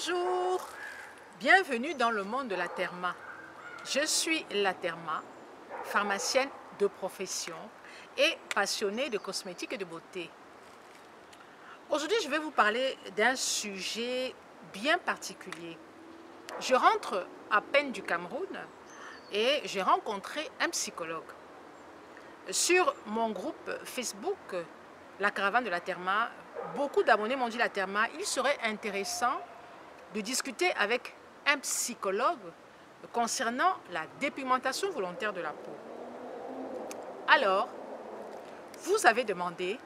Bonjour, bienvenue dans le monde de la Therma. Je suis la Therma, pharmacienne de profession et passionnée de cosmétiques et de beauté. Aujourd'hui, je vais vous parler d'un sujet bien particulier. Je rentre à peine du Cameroun et j'ai rencontré un psychologue. Sur mon groupe Facebook, la caravane de la Therma, beaucoup d'abonnés m'ont dit la Therma, il serait intéressant de discuter avec un psychologue concernant la dépigmentation volontaire de la peau. Alors, vous avez demandé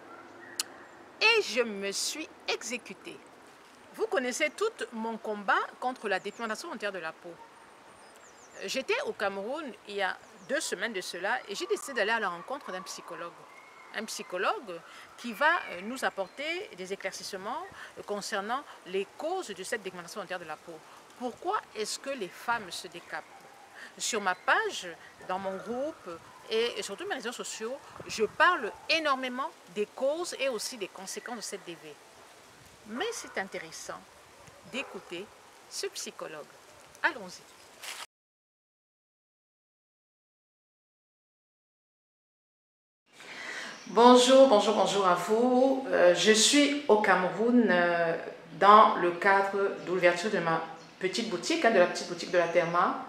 et je me suis exécutée. Vous connaissez tout mon combat contre la dépigmentation volontaire de la peau. J'étais au Cameroun il y a 2 semaines de cela et j'ai décidé d'aller à la rencontre d'un psychologue. Un psychologue qui va nous apporter des éclaircissements concernant les causes de cette dépigmentation volontaire de la peau. Pourquoi est-ce que les femmes se décapent? Sur ma page, dans mon groupe et sur tous mes réseaux sociaux, je parle énormément des causes et aussi des conséquences de cette DV. Mais c'est intéressant d'écouter ce psychologue. Allons-y. Bonjour à vous. Je suis au Cameroun dans le cadre de l'ouverture de ma petite boutique, de la petite boutique de la Therma.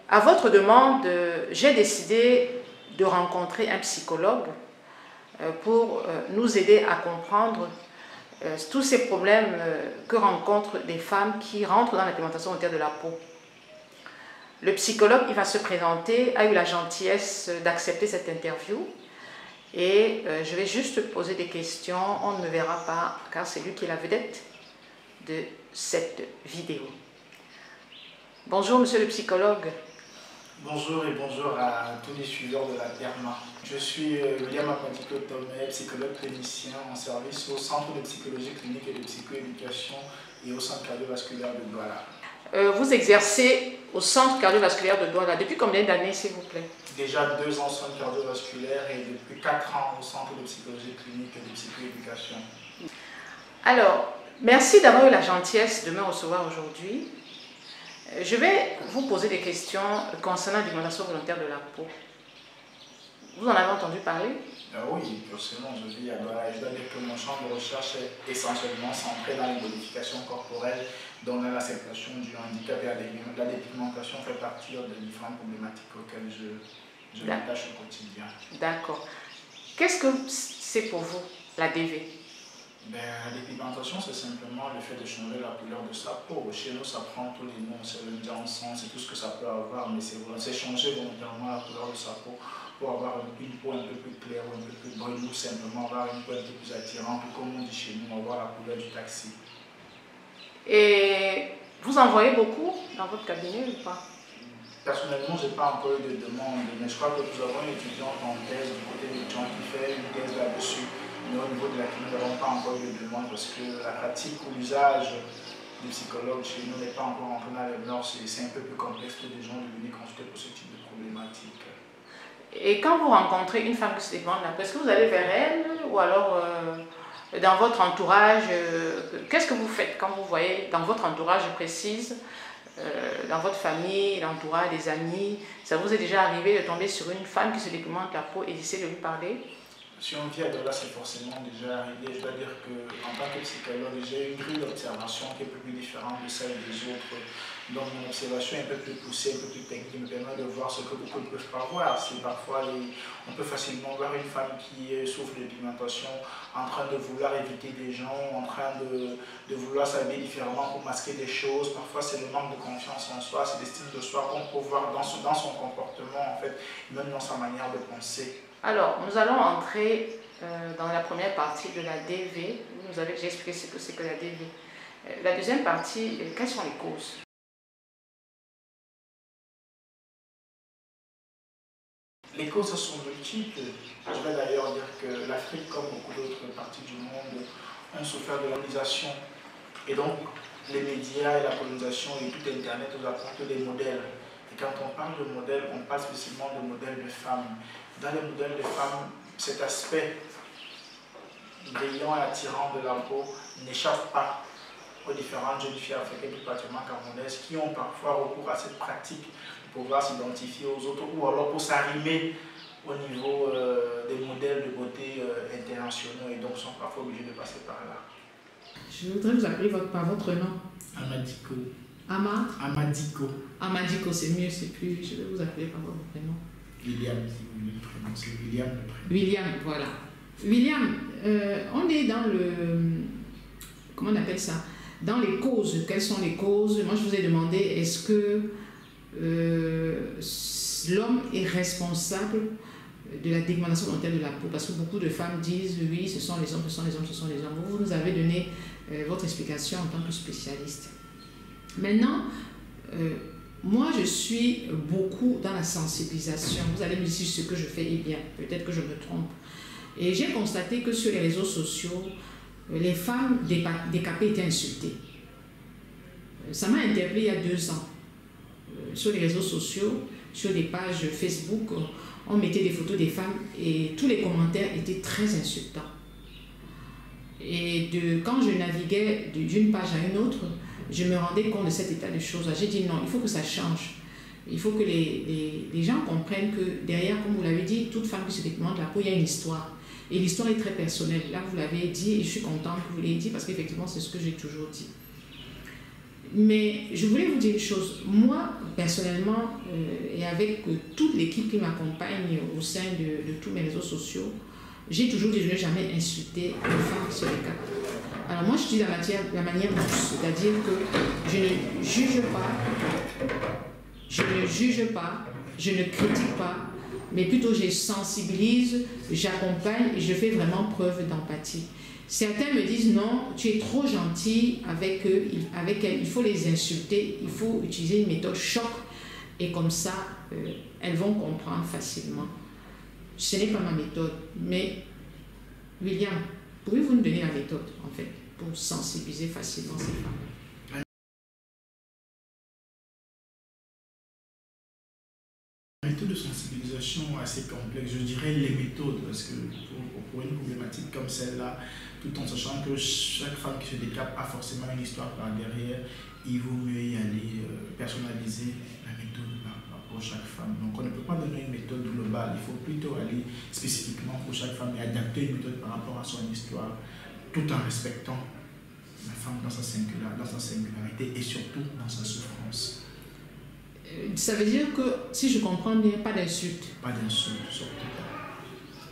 À votre demande, j'ai décidé de rencontrer un psychologue pour nous aider à comprendre tous ces problèmes que rencontrent les femmes qui rentrent dans la dépigmentation volontaire de la peau. Le psychologue, il va se présenter, a eu la gentillesse d'accepter cette interview. Et je vais juste poser des questions, on ne me verra pas car c'est lui qui est la vedette de cette vidéo. Bonjour monsieur le psychologue. Bonjour et bonjour à tous les suiveurs de la Therma. Je suis William Apatiko-Tomé, psychologue clinicien en service au Centre de psychologie clinique et de psychoéducation et au Centre cardiovasculaire de Douala. Vous exercez au Centre cardiovasculaire de Douala depuis combien d'années s'il vous plaît? Déjà 2 ans au Centre cardiovasculaire et depuis 4 ans au Centre de psychologie clinique et de psychoéducation. Alors, merci d'avoir eu la gentillesse de me recevoir aujourd'hui. Je vais vous poser des questions concernant la dépigmentation volontaire de la peau. Vous en avez entendu parler? Oui, forcément, je vis à Douala. Je dois dire que mon champ de recherche est essentiellement centré dans les modifications corporelles, dont l'acceptation du handicap et la dépigmentation fait partie des différentes problématiques auxquelles je m'attache au quotidien. D'accord. Qu'est-ce que c'est pour vous, la DV? La dépigmentation, c'est simplement le fait de changer la couleur de sa peau. Chez nous, ça prend tous les noms, c'est le janson, c'est tout ce que ça peut avoir, mais c'est changer volontairement la couleur de sa peau pour avoir une peau un peu plus claire ou un peu plus brune, ou simplement avoir une peau un peu plus attirante, ou comme on dit chez nous, avoir la couleur du taxi. Et vous en voyez beaucoup dans votre cabinet ou pas? Personnellement, je n'ai pas encore eu de demande, mais je crois que nous avons une étudiante en thèse du côté des gens qui fait une thèse là-dessus. Mais au niveau de la clinique, nous n'avons pas encore eu de demande parce que la pratique ou l'usage du psychologue chez nous n'est pas encore entré dans les mœurs. C'est un peu plus complexe que des gens de venir consulter pour ce type de problématique. Et quand vous rencontrez une femme qui se dépigmente la peau, est-ce que vous allez vers elle ou alors dans votre entourage, qu'est-ce que vous faites quand vous voyez dans votre entourage, je précise, dans votre famille, l'entourage, des amis, ça vous est déjà arrivé de tomber sur une femme qui se dépigmente la peau et d'essayer de lui parler? Si on vit à Douala, c'est forcément déjà arrivé. Je dois dire qu'en tant que psychologue, j'ai une grille d'observation qui est un peu plus différente de celle des autres. Donc mon observation est un peu plus poussée, un peu plus technique, qui me permet de voir ce que beaucoup ne peuvent pas voir. Si parfois on peut facilement voir une femme qui souffre de dépigmentation en train de vouloir éviter des gens, en train de vouloir s'habiller différemment pour masquer des choses. Parfois c'est le manque de confiance en soi, c'est l'estime de soi qu'on peut voir dans son comportement en fait, même dans sa manière de penser. Alors, nous allons entrer dans la première partie de la DV. J'ai expliqué ce que c'est que la DV. La deuxième partie, quelles sont les causes? Les causes sont multiples. Je vais d'ailleurs dire que l'Afrique, comme beaucoup d'autres parties du monde, ont souffert de la colonisation. Et donc, les médias et la colonisation et tout Internet nous apportent des modèles. Et quand on parle de modèles, on parle spécifiquement de modèles de femmes. Dans les modèles de femmes, cet aspect brillant et attirant de la peau n'échappe pas aux différentes jeunes filles africaines, plus particulièrement camerounaises, qui ont parfois recours à cette pratique pour pouvoir s'identifier aux autres ou alors pour s'arrimer au niveau des modèles de beauté internationaux et donc sont parfois obligés de passer par là. Je voudrais vous appeler par votre nom. Amadiko. Amadiko. Amadiko, c'est mieux, c'est plus. Je vais vous appeler par votre prénom. William, le prénom, c'est William le prénom. William, voilà. William, on est dans le. Comment on appelle ça? Dans les causes. Quelles sont les causes? Moi, je vous ai demandé, est-ce que l'homme est responsable de la dégradation volontaire de la peau? Parce que beaucoup de femmes disent, oui, ce sont les hommes, ce sont les hommes, ce sont les hommes. Vous nous avez donné votre explication en tant que spécialiste. Maintenant, moi, je suis beaucoup dans la sensibilisation. Vous allez me dire si ce que je fais est bien. Peut-être que je me trompe. Et j'ai constaté que sur les réseaux sociaux, les femmes décapées étaient insultées. Ça m'a interpellée il y a 2 ans. Sur les réseaux sociaux, sur des pages Facebook, on mettait des photos des femmes et tous les commentaires étaient très insultants. Et quand je naviguais d'une page à une autre, je me rendais compte de cet état de choses. J'ai dit non, il faut que ça change. Il faut que les gens comprennent que derrière, comme vous l'avez dit, toute femme qui se déploie de la peau, il y a une histoire. Et l'histoire est très personnelle. Là, vous l'avez dit et je suis contente que vous l'ayez dit parce qu'effectivement, c'est ce que j'ai toujours dit. Mais je voulais vous dire une chose. Moi, personnellement, et avec toute l'équipe qui m'accompagne au sein de tous mes réseaux sociaux, j'ai toujours dit que je n'ai jamais insulté une femme qui se décapent. Alors moi, je dis la manière douce, c'est-à-dire que je ne juge pas, je ne critique pas, mais plutôt je sensibilise, j'accompagne et je fais vraiment preuve d'empathie. Certains me disent non, tu es trop gentil avec elles, il faut les insulter, il faut utiliser une méthode choc et comme ça, elles vont comprendre facilement. Ce n'est pas ma méthode, mais William, pouvez-vous nous donner la méthode en fait pour sensibiliser facilement ces femmes? La méthode de sensibilisation assez complexe, je dirais les méthodes, parce que pour une problématique comme celle-là, tout en sachant que chaque femme qui se décape a forcément une histoire par derrière, il vaut mieux y aller personnaliser la méthode pour chaque femme. Donc on ne peut pas donner une méthode globale, il faut plutôt aller spécifiquement pour chaque femme et adapter une méthode par rapport à son histoire, tout en respectant la femme dans sa singularité et surtout dans sa souffrance. Ça veut dire que, si je comprends bien, pas d'insulte. Pas d'insulte, surtout pas.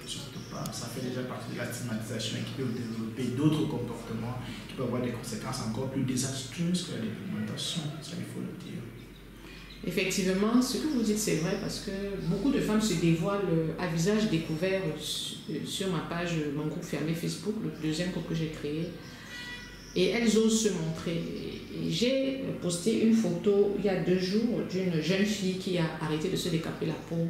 Surtout pas. Ça fait déjà partie de la stigmatisation et qui peut développer d'autres comportements qui peuvent avoir des conséquences encore plus désastreuses que la dépigmentation, ça il faut le dire. Effectivement, ce que vous dites c'est vrai parce que beaucoup de femmes se dévoilent à visage découvert sur ma page, mon groupe fermé Facebook, le 2e groupe que j'ai créé. Et elles osent se montrer. J'ai posté une photo il y a 2 jours d'une jeune fille qui a arrêté de se décaper la peau.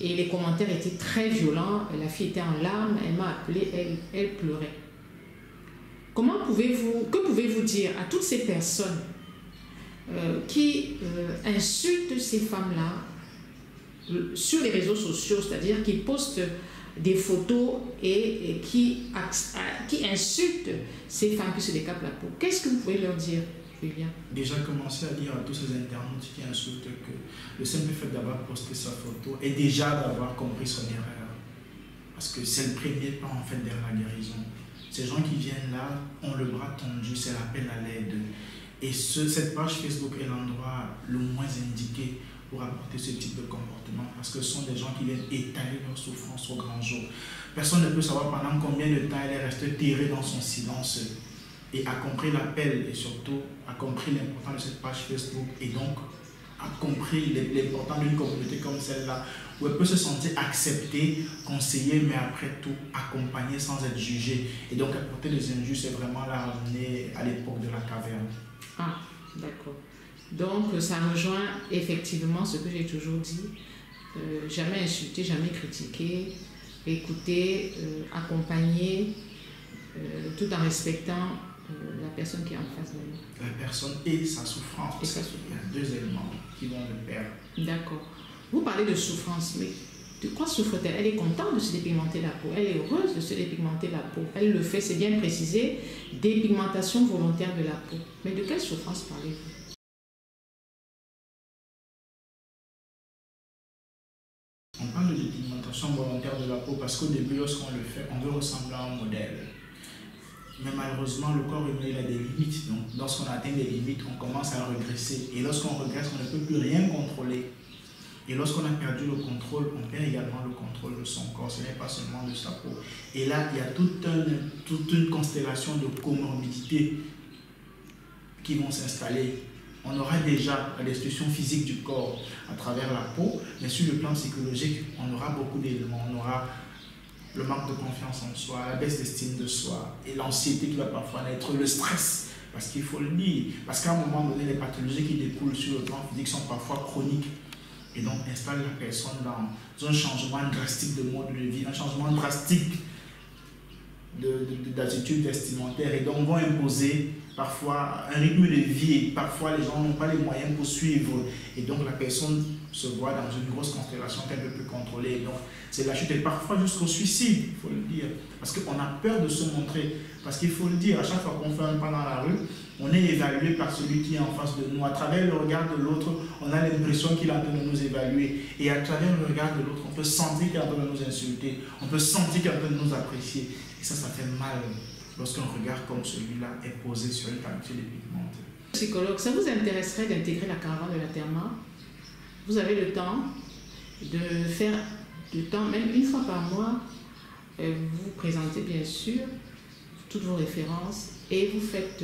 Et les commentaires étaient très violents. La fille était en larmes, elle m'a appelée, elle pleurait. Que pouvez-vous dire à toutes ces personnes qui insultent ces femmes-là sur les réseaux sociaux, c'est-à-dire qui postent des photos et qui insultent ces femmes qui se décapent la peau? Qu'est-ce que vous pouvez leur dire, Julien? Déjà commencer à dire à tous ces internautes qui insultent que le simple fait d'avoir posté sa photo est déjà d'avoir compris son erreur. Parce que c'est le premier pas en fait vers la guérison. Ces gens qui viennent là ont le bras tendu, c'est l'appel à l'aide. Et cette page Facebook est l'endroit le moins indiqué pour apporter ce type de comportement parce que ce sont des gens qui viennent étaler leur souffrance au grand jour. Personne ne peut savoir pendant combien de temps elle est restée terrée dans son silence et a compris l'appel et surtout a compris l'importance de cette page Facebook et donc a compris l'importance d'une communauté comme celle-là où elle peut se sentir acceptée, conseillée, mais après tout accompagnée sans être jugée. Et donc apporter des injustes, c'est vraiment la ramener à l'époque de la caverne. Ah, d'accord. Donc, ça rejoint effectivement ce que j'ai toujours dit. Jamais insulter, jamais critiquer, écouter, accompagner, tout en respectant la personne qui est en face de nous. La personne et sa souffrance. Et sa souffrance. Il y a 2 éléments qui vont de pair. D'accord. Vous parlez de souffrance, mais De quoi souffre-t-elle? Elle est contente de se dépigmenter la peau, elle est heureuse de se dépigmenter la peau. Elle le fait, c'est bien précisé, dépigmentation volontaire de la peau. Mais de quelle souffrance parlez-vous? On parle de dépigmentation volontaire de la peau parce qu'au début, lorsqu'on le fait, on veut ressembler à un modèle. Mais malheureusement, le corps humain il a des limites. Donc, lorsqu'on atteint des limites, on commence à regresser. Et lorsqu'on regresse, on ne peut plus rien contrôler. Et lorsqu'on a perdu le contrôle, on perd également le contrôle de son corps. Ce n'est pas seulement de sa peau. Et là, il y a toute une constellation de comorbidités qui vont s'installer. On aura déjà la destruction physique du corps à travers la peau, mais sur le plan psychologique, on aura beaucoup d'éléments. On aura le manque de confiance en soi, la baisse d'estime de soi et l'anxiété qui va parfois naître, le stress, parce qu'il faut le dire. Parce qu'à un moment donné, les pathologies qui découlent sur le plan physique sont parfois chroniques et donc installent la personne dans un changement drastique de mode de vie, un changement drastique d'attitude vestimentaire et donc vont imposer parfois un rythme de vie et parfois les gens n'ont pas les moyens pour suivre et donc la personne se voit dans une grosse constellation qu'elle ne peut plus contrôler. Donc c'est la chute et parfois jusqu'au suicide, il faut le dire, parce qu'on a peur de se montrer, parce qu'il faut le dire, à chaque fois qu'on fait un pas dans la rue, on est évalué par celui qui est en face de nous. À travers le regard de l'autre, on a l'impression qu'il est en train de nous évaluer et à travers le regard de l'autre, on peut sentir qu'il est en train de nous insulter, on peut sentir qu'il est en train de nous apprécier. Et ça fait mal lorsqu'un regard comme celui-là est posé sur une qualité dépigmentée. Psychologue, ça vous intéresserait d'intégrer la caravane de la Terma? Vous avez le temps de faire du temps, même une fois par mois, vous présentez bien sûr toutes vos références et vous faites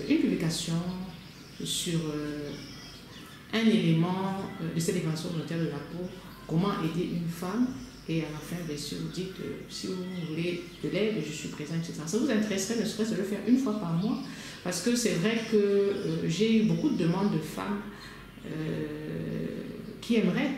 une publication sur un élément de cette dépigmentation volontaire de la peau, comment aider une femme. Et à la fin, bien sûr, vous dites, si vous voulez de l'aide, je suis présente, etc. Ça vous intéresserait ne serait-ce de le faire une fois par mois? Parce que c'est vrai que j'ai eu beaucoup de demandes de femmes qui aimeraient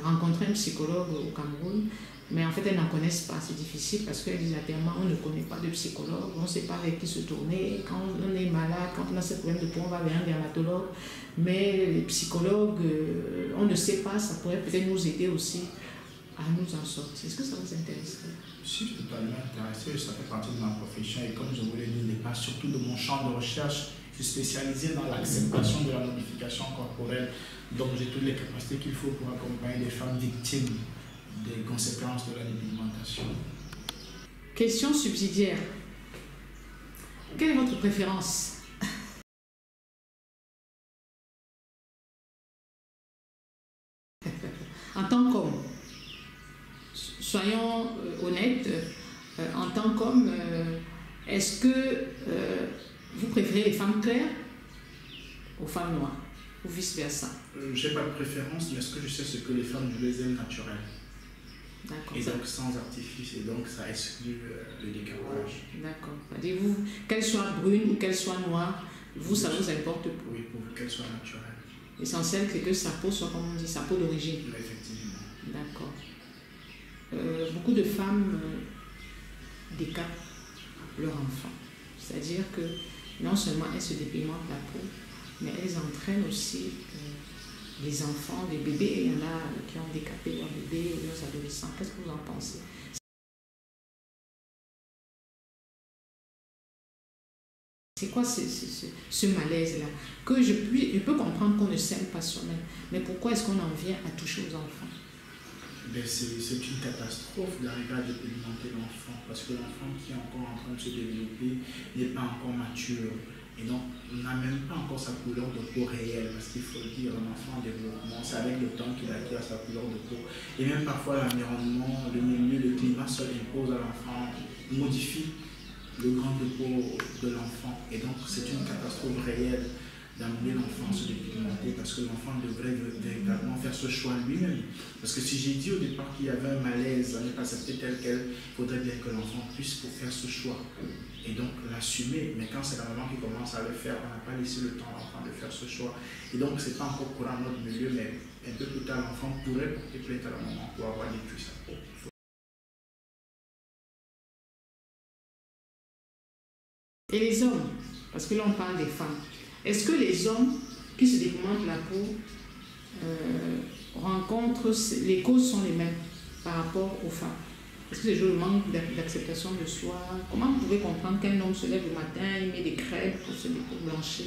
rencontrer un psychologue au Cameroun, mais en fait, elles n'en connaissent pas. C'est difficile parce qu'elles disent clairement, on ne connaît pas de psychologue, on ne sait pas avec qui se tourner. Quand on est malade, quand on a ce problème de peau, on va vers un dermatologue. Mais les psychologues, on ne sait pas, ça pourrait peut-être nous aider aussi à nous en sortir. Est-ce que ça vous intéresserait? Je suis totalement intéressé, ça fait partie de ma profession et comme je vous l'ai dit, il n'est pas surtout de mon champ de recherche. Je suis spécialisé dans l'acceptation de la modification corporelle, donc j'ai toutes les capacités qu'il faut pour accompagner des femmes victimes des conséquences de la dépigmentation. Question subsidiaire. Quelle est votre préférence? En tant qu'homme, soyons honnêtes, en tant qu'homme, est-ce que vous préférez les femmes claires aux femmes noires ou vice-versa? Je n'ai pas de préférence, mais ce que je sais, c'est que les femmes, je les aime naturelles. Et donc sans artifice, et donc ça exclut le décapage. D'accord. Dites-vous, qu'elle soit brune ou qu'elle soit noire, vous, ça vous importe peu? Oui, pour qu'elle soit naturelle. L'essentiel, c'est que sa peau soit, comme on dit, sa peau d'origine. Effectivement. D'accord. Beaucoup de femmes décapent leur enfant. C'est-à-dire que non seulement elles se dépigmentent la peau, mais elles entraînent aussi les enfants, les bébés. Il y en a qui ont décapé leurs bébés, leurs adolescents. Qu'est-ce que vous en pensez? C'est quoi ce malaise-là? Que je peux comprendre qu'on ne s'aime pas soi-même, mais pourquoi est-ce qu'on en vient à toucher aux enfants? C'est une catastrophe d'arriver à dépigmenter l'enfant, parce que l'enfant qui est encore en train de se développer n'est pas encore mature. Et donc, on n'a même pas encore sa couleur de peau réelle, parce qu'il faut le dire, un enfant en développement, c'est avec le temps qu'il acquiert sa couleur de peau. Et même parfois, l'environnement, le milieu, le climat seul impose à l'enfant, modifie le grain de peau de l'enfant. Et donc, c'est une catastrophe réelle d'amener l'enfant à se dépigmenter, parce que l'enfant devrait véritablement faire ce choix lui-même. Parce que si j'ai dit au départ qu'il y avait un malaise à ne pas accepter tel quel, il faudrait bien que l'enfant puisse pour faire ce choix. Et donc l'assumer, mais quand c'est la maman qui commence à le faire, on n'a pas laissé le temps à l'enfant de faire ce choix. Et donc c'est pas encore courant dans notre milieu, mais un peu plus tard, l'enfant pourrait porter plainte à la maman pour avoir détruit sa peau. Et les hommes, parce que là on parle des femmes, est-ce que les hommes qui se dépigmentent la peau rencontrent, les causes sont les mêmes par rapport aux femmes. Est-ce que c'est toujours le manque d'acceptation de soi? Comment vous pouvez comprendre qu'un homme se lève le matin, il met des crêpes pour blanchir?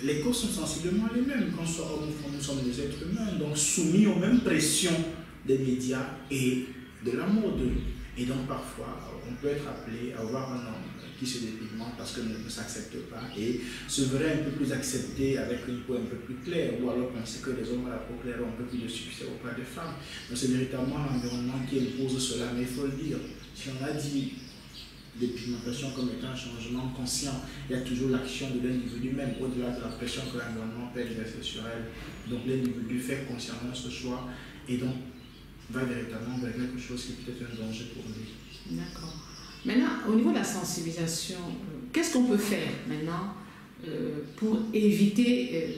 Les causes sont sensiblement les mêmes. Qu'on soit homme ou femme, nous sommes des êtres humains, donc soumis aux mêmes pressions des médias et de la mode. Et donc parfois, on peut être appelé à voir un homme qui se dépigmente parce qu'il ne s'accepte pas et se verrait un peu plus accepté avec une peau un peu plus claire, ou alors penser que les hommes à la peau claire ont un peu plus de succès auprès des femmes. Donc c'est véritablement l'environnement qui impose cela, mais il faut le dire. Si on a dit dépigmentation comme étant un changement conscient, il y a toujours l'action de l'individu même, au-delà de la pression que l'environnement peut exercer sur elle. Donc l'individu fait consciemment ce choix et donc va véritablement vers quelque chose qui peut être un danger pour lui. D'accord. Maintenant, au niveau de la sensibilisation, qu'est-ce qu'on peut faire maintenant pour éviter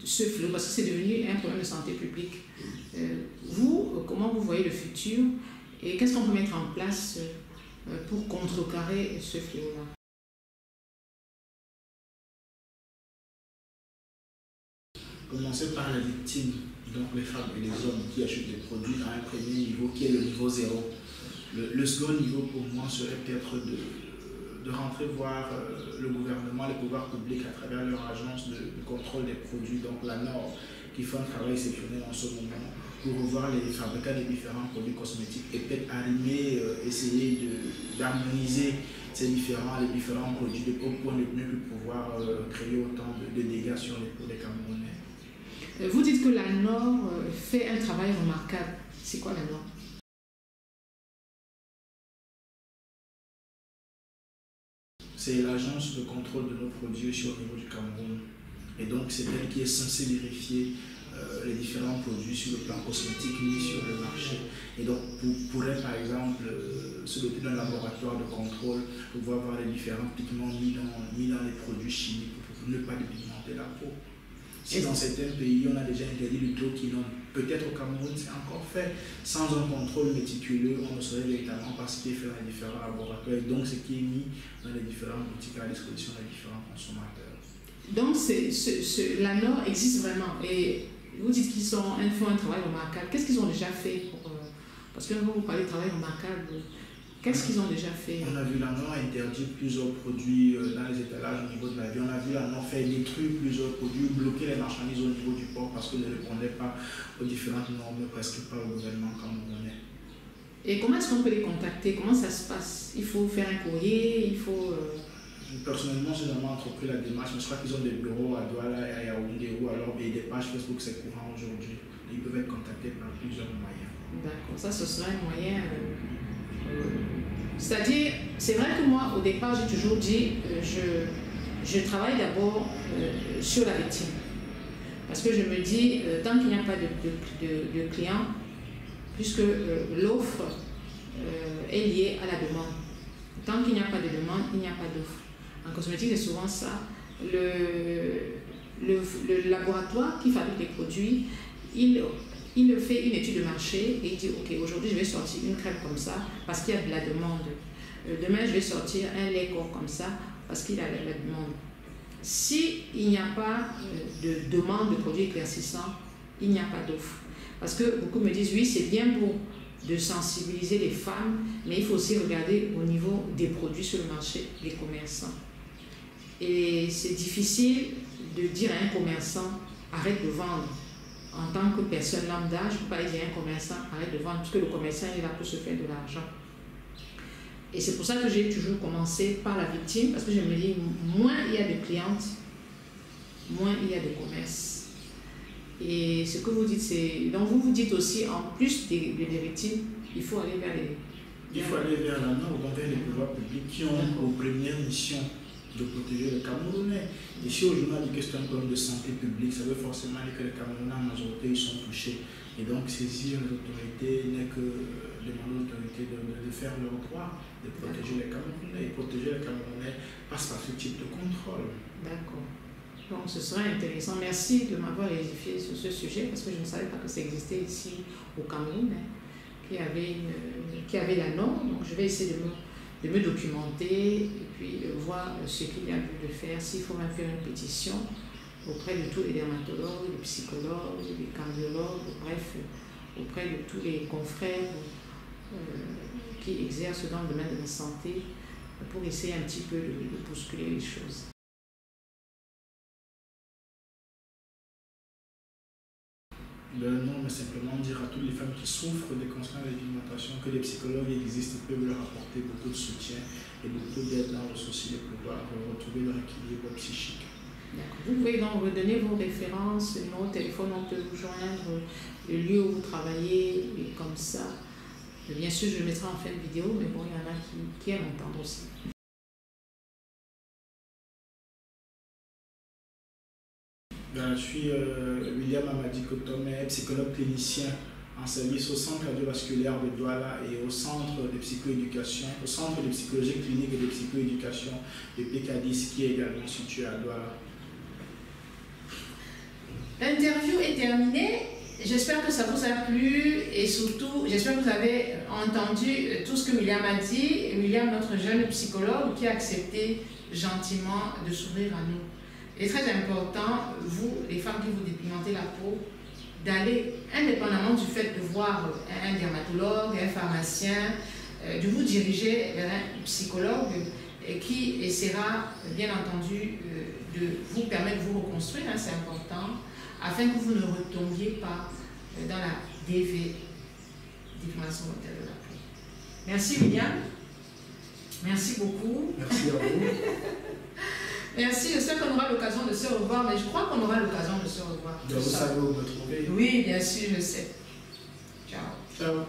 ce fléau? Parce que c'est devenu un problème de santé publique. Vous, comment vous voyez le futur et qu'est-ce qu'on peut mettre en place pour contrecarrer ce fléau-là? Commencer par la victime, donc les femmes et les hommes qui achètent des produits à un premier niveau qui est le niveau 0. Le second niveau pour moi serait peut-être de rentrer voir le gouvernement, les pouvoirs publics à travers leur agence de contrôle des produits, donc la NOR, qui fait un travail exceptionnel en ce moment pour revoir les fabricants des différents produits cosmétiques et peut-être arriver, essayer d'harmoniser les différents produits au point de ne plus pouvoir créer autant de dégâts sur les peaux des Camerounais. Vous dites que la NOR fait un travail remarquable. C'est quoi la NOR? C'est l'agence de contrôle de nos produits au niveau du Cameroun. Et donc, c'est elle qui est censée vérifier les différents produits sur le plan cosmétique mis sur le marché. Et donc, pourrait par exemple se doter d'un laboratoire de contrôle pour pouvoir voir les différents pigments mis dans les produits chimiques pour ne pas dépigmenter la peau. Si dans certains pays, on a déjà interdit le troquinone, peut-être au Cameroun, c'est encore fait. Sans un contrôle méticuleux, on ne saurait véritablement pas ce qui est fait dans les différents laboratoires et donc ce qui est mis dans les différentes boutiques à la disposition des différents consommateurs. Donc, la NOR existe vraiment et vous dites qu'ils font un travail remarquable. Qu'est-ce qu'ils ont déjà fait pour, parce que vous parlez de travail remarquable. Qu'est-ce qu'ils ont déjà fait? On a vu la NOR interdire plusieurs produits dans les étalages au niveau de la vie. On a vu la NOR faire détruire plusieurs produits, bloquer les marchandises au niveau du port parce qu'elles ne répondaient pas aux différentes normes presque pas au gouvernement camerounais. Et comment est-ce qu'on peut les contacter? Comment ça se passe? Il faut faire un courrier, il faut... Personnellement, j'ai vraiment entrepris la démarche, mais je crois qu'ils ont des bureaux à Douala et à Yaoundé ou alors des pages Facebook, c'est courant aujourd'hui. Ils peuvent être contactés par plusieurs moyens. D'accord, ça ce serait un moyen... C'est-à-dire, c'est vrai que moi, au départ, j'ai toujours dit, je travaille d'abord sur la victime. Parce que je me dis, tant qu'il n'y a pas de clients, puisque l'offre est liée à la demande. Tant qu'il n'y a pas de demande, il n'y a pas d'offre. En cosmétique, c'est souvent ça. Le laboratoire qui fabrique les produits, il fait une étude de marché et il dit ok, aujourd'hui je vais sortir une crème comme ça parce qu'il y a de la demande. Demain je vais sortir un lait corps comme ça parce qu'il y a de la demande. S'il n'y a pas de demande de produits éclaircissants, il n'y a pas d'offre. Parce que beaucoup me disent oui, c'est bien beau de sensibiliser les femmes, mais il faut aussi regarder au niveau des produits sur le marché, les commerçants. Et c'est difficile de dire à un commerçant arrête de vendre. En tant que personne lambda, je ne peux pas dire à un commerçant arrête de vendre, parce que le commerçant est là pour se faire de l'argent. Et c'est pour ça que j'ai toujours commencé par la victime, parce que je me dis, moins il y a de clientes, moins il y a de commerce. Et ce que vous dites, c'est... Donc vous dites aussi, en plus des victimes, il faut aller vers les... Il faut aller vers la NOR, donc vers les pouvoirs publics qui ont pour première mission de protéger les Camerounais. Et si au journal dit que c'est un problème de santé publique, ça veut forcément dire que les Camerounais en majorité ils sont touchés. Et donc saisir les autorités n'est que demander aux autorités de faire leur droit, de protéger les Camerounais. Et protéger les Camerounais passe par ce type de contrôle. D'accord. Donc ce serait intéressant. Merci de m'avoir édifié sur ce sujet parce que je ne savais pas que ça existait ici au Cameroun, qui avait la norme. Donc je vais essayer de me documenter et puis voir ce qu'il y a lieu de faire. S'il faut même faire une pétition auprès de tous les dermatologues, les psychologues, les cardiologues, bref, auprès de tous les confrères qui exercent dans le domaine de la santé pour essayer un petit peu de bousculer les choses. Non, mais simplement dire à toutes les femmes qui souffrent des conséquences de l'alimentation que les psychologues existent et peuvent leur apporter beaucoup de soutien et beaucoup d'aide dans le souci de pouvoir retrouver leur équilibre psychique. Vous pouvez donc redonner vos références, le numéro de téléphone, on peut vous joindre, le lieu où vous travaillez, et comme ça. Bien sûr, je le mettrai en fin de vidéo, mais bon, il y en a qui aiment entendre aussi. Je suis William Amadi Kotom, psychologue clinicien en service au centre cardiovasculaire de Douala et au centre de psychoéducation, au centre de psychologie clinique et de psychoéducation de PK10 qui est également situé à Douala. L'interview est terminée. J'espère que ça vous a plu et surtout, j'espère que vous avez entendu tout ce que William a dit. William, notre jeune psychologue qui a accepté gentiment de s'ouvrir à nous. Il est très important, vous, les femmes qui vous dépigmentez la peau, d'aller, indépendamment du fait de voir un dermatologue, un pharmacien, de vous diriger vers un psychologue qui essaiera, bien entendu, de vous permettre de vous reconstruire, hein, c'est important, afin que vous ne retombiez pas dans la DV, dépigmentation volontaire de la peau. Merci William. Merci beaucoup. Merci à vous. Merci, j'espère qu'on aura l'occasion de se revoir, mais je crois qu'on aura l'occasion de se revoir. Vous savez où me trouver. Oui, bien sûr, je sais. Ciao. Ciao.